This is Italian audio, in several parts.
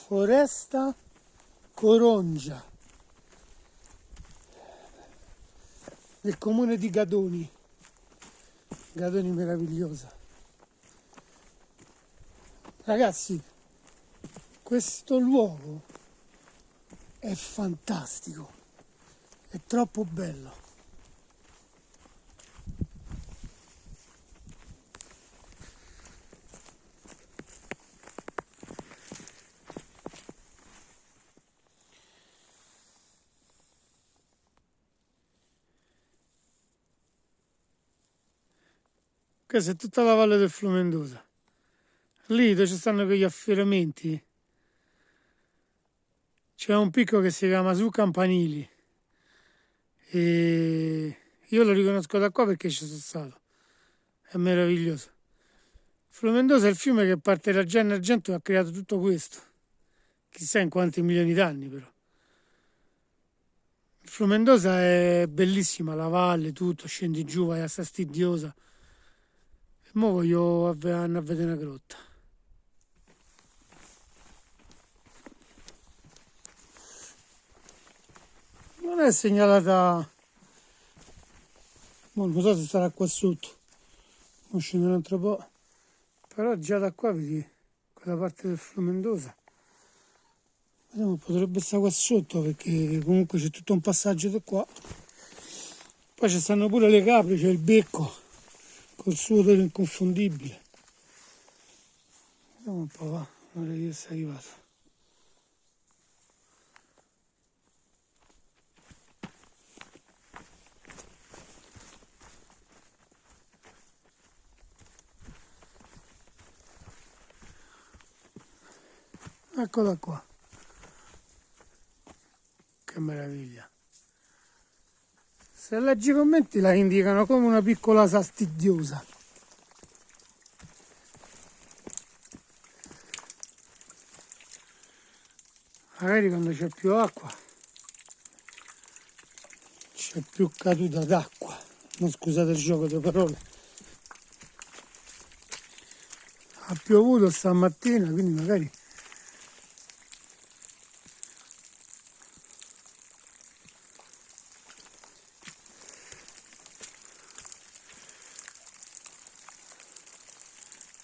Foresta Corongia del comune di Gadoni, Gadoni meravigliosa. Ragazzi, questo luogo è fantastico, è troppo bello. Questa è tutta la valle del Flumendosa. Lì dove ci stanno quegli affioramenti c'è un picco che si chiama Su Campanili e io lo riconosco da qua perché ci sono stato. È meraviglioso. Flumendosa è il fiume che parte da Genna e Argento e ha creato tutto questo. Chissà in quanti milioni d'anni però. Il Flumendosa è bellissima, la valle, tutto, scendi giù, vai a Sastidiosa. E mo voglio andare a vedere una grotta. Non è segnalata, non so se sarà qua sotto, non scendo un altro po', però già da qua vedi quella parte del Flumendosa. Vediamo, potrebbe stare qua sotto perché comunque c'è tutto un passaggio da qua. Poi ci stanno pure le capre, c'è il becco col suo odore inconfondibile. Vediamo un po', va, ora che sei arrivato. Eccola qua, che meraviglia. Se leggi i commenti la indicano come una piccola Sastidiosa. Magari quando c'è più acqua c'è più caduta d'acqua, non scusate il gioco di parole. Ha piovuto stamattina, quindi magari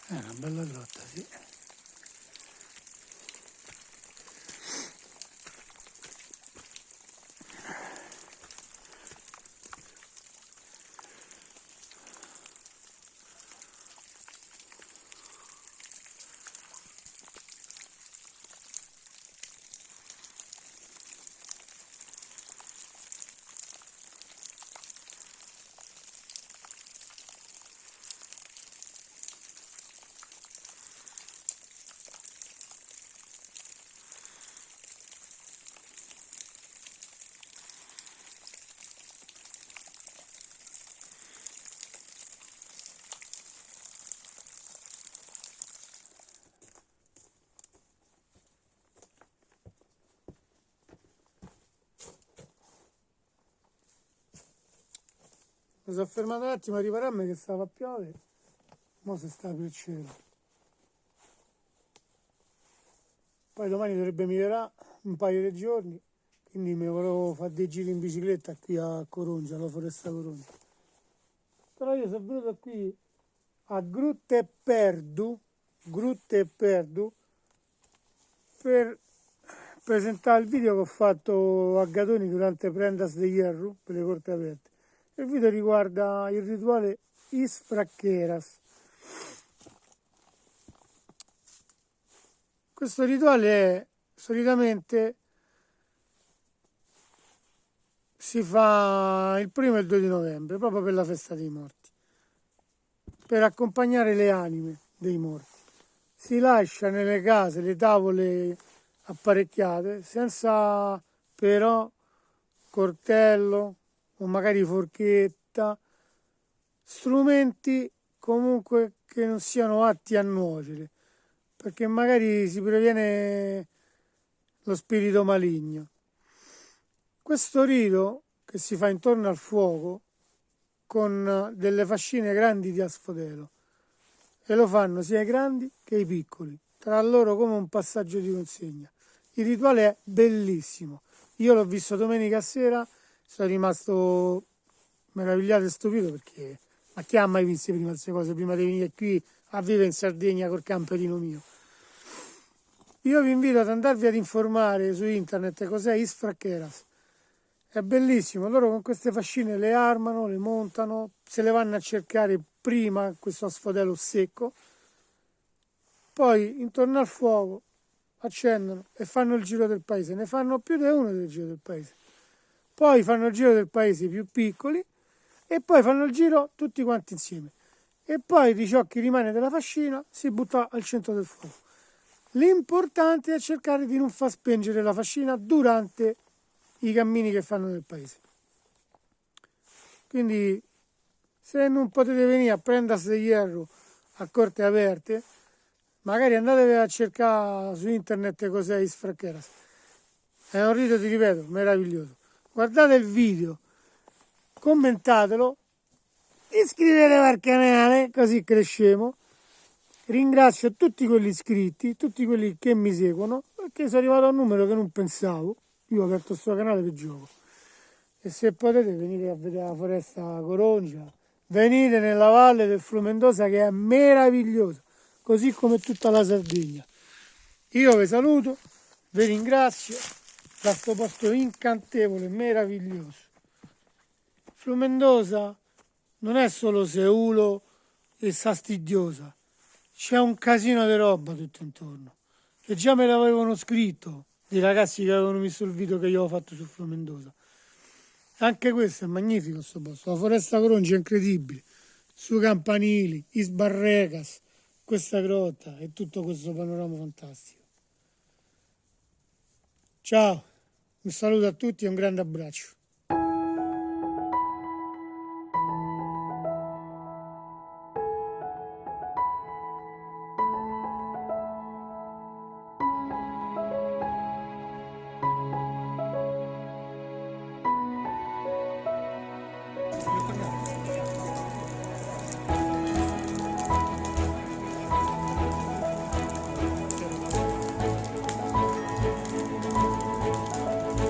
è una bella grotta, sì. Mi sono fermato un attimo a ripararmi che stava a piovere, mo si sta per il cielo. Poi domani dovrebbe migliorare un paio di giorni, quindi mi volevo fare dei giri in bicicletta qui a Corongia, alla Foresta Corongia. Però io sono venuto qui a Grutte e Perdu per presentare il video che ho fatto a Gadoni durante Prendas de Hierro per le corte aperte. Il video riguarda il rituale Isfraqueras. Questo rituale è solitamente si fa il 1° e il 2 di novembre, proprio per la festa dei morti, per accompagnare le anime dei morti. Si lascia nelle case le tavole apparecchiate senza però coltello o magari forchetta, strumenti comunque che non siano atti a nuocere, perché magari si previene lo spirito maligno. Questo rito che si fa intorno al fuoco con delle fascine grandi di asfodelo e lo fanno sia i grandi che i piccoli, tra loro come un passaggio di consegna. Il rituale è bellissimo. Io l'ho visto domenica sera, sono rimasto meravigliato e stupito perché ma chi ha mai visto prima queste cose prima di venire qui a vivere in Sardegna col camperino mio? Io vi invito ad andarvi ad informare su internet cos'è Isfraqueras. È bellissimo, loro con queste fascine le armano, le montano, se le vanno a cercare prima questo sfodelo secco, poi intorno al fuoco accendono e fanno il giro del paese, ne fanno più di uno del giro del paese, poi fanno il giro del paese più piccoli e poi fanno il giro tutti quanti insieme e poi di ciò che rimane della fascina si butta al centro del fuoco. L'importante è cercare di non far spengere la fascina durante i cammini che fanno nel paese. Quindi se non potete venire a prendersi degli euro a corte aperte, magari andatevi a cercare su internet cos'è Isfraqueras. È un rito, ti ripeto, meraviglioso. Guardate il video, commentatelo, iscrivetevi al canale così cresciamo. Ringrazio tutti quelli iscritti, tutti quelli che mi seguono, perché sono arrivato a un numero che non pensavo. Io ho aperto questo canale per gioco. E se potete venite a vedere la foresta Coroncia, venite nella valle del Flumendosa che è meravigliosa, così come tutta la Sardegna. Io vi saluto, vi ringrazio da questo posto incantevole, meraviglioso. Flumendosa non è solo Seulo e Sastidiosa, c'è un casino di roba tutto intorno. E già me l'avevano scritto dei ragazzi che avevano visto il video che io avevo fatto su Flumendosa. Anche questo è magnifico questo posto, la foresta Coroncia è incredibile, sui campanili, i sbarrecas, questa grotta e tutto questo panorama fantastico. Ciao, un saluto a tutti e un grande abbraccio.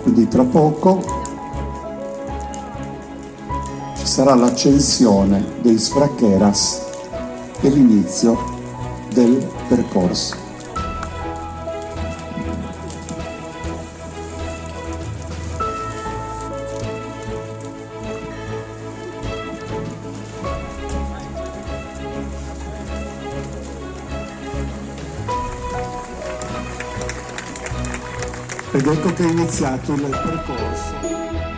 Quindi tra poco ci sarà l'accensione dei Isfraqueras e l'inizio del percorso. Ed ecco che è iniziato il percorso,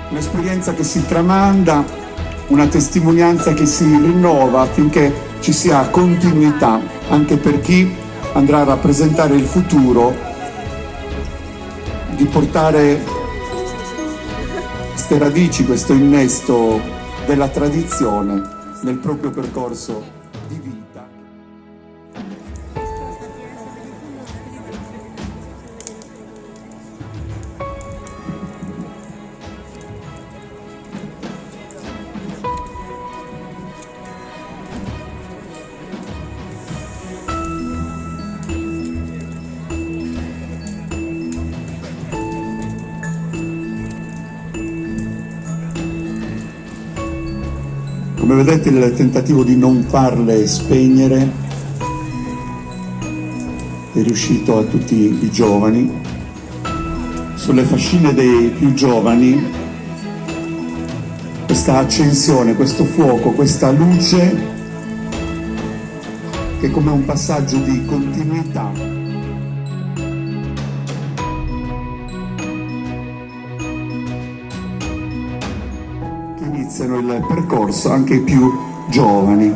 un'esperienza che si tramanda, una testimonianza che si rinnova affinché ci sia continuità anche per chi andrà a rappresentare il futuro, di portare queste radici, questo innesto della tradizione nel proprio percorso di vita. Come vedete il tentativo di non farle spegnere è riuscito a tutti i giovani. Sulle fascine dei più giovani questa accensione, questo fuoco, questa luce che è come un passaggio di continuità. Iniziano il percorso anche i più giovani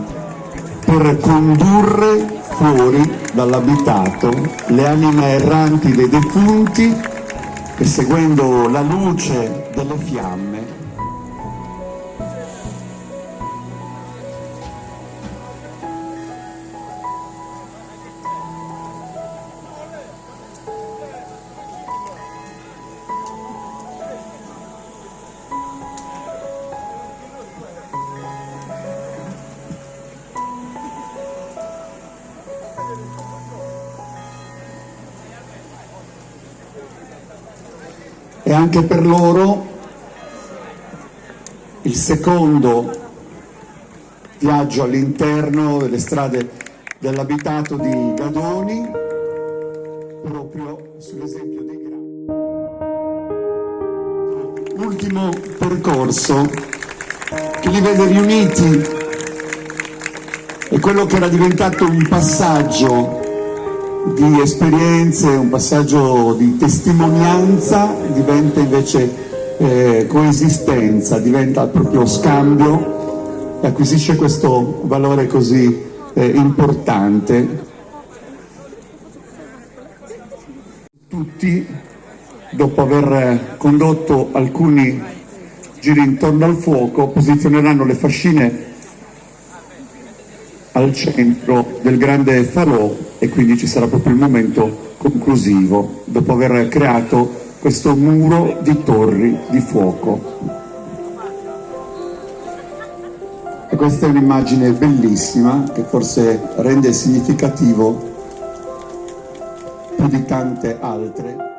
per condurre fuori dall'abitato le anime erranti dei defunti che, seguendo la luce delle fiamme, E anche per loro il secondo viaggio all'interno delle strade dell'abitato di Gadoni, proprio sull'esempio dei grandi. L'ultimo percorso che li vede riuniti è quello che era diventato un passaggio di esperienze, un passaggio di testimonianza, diventa invece coesistenza, diventa proprio scambio e acquisisce questo valore così importante. Tutti, dopo aver condotto alcuni giri intorno al fuoco, posizioneranno le fascine al centro del grande falò e quindi ci sarà proprio il momento conclusivo, dopo aver creato questo muro di torri di fuoco. E questa è un'immagine bellissima che forse rende significativo più di tante altre.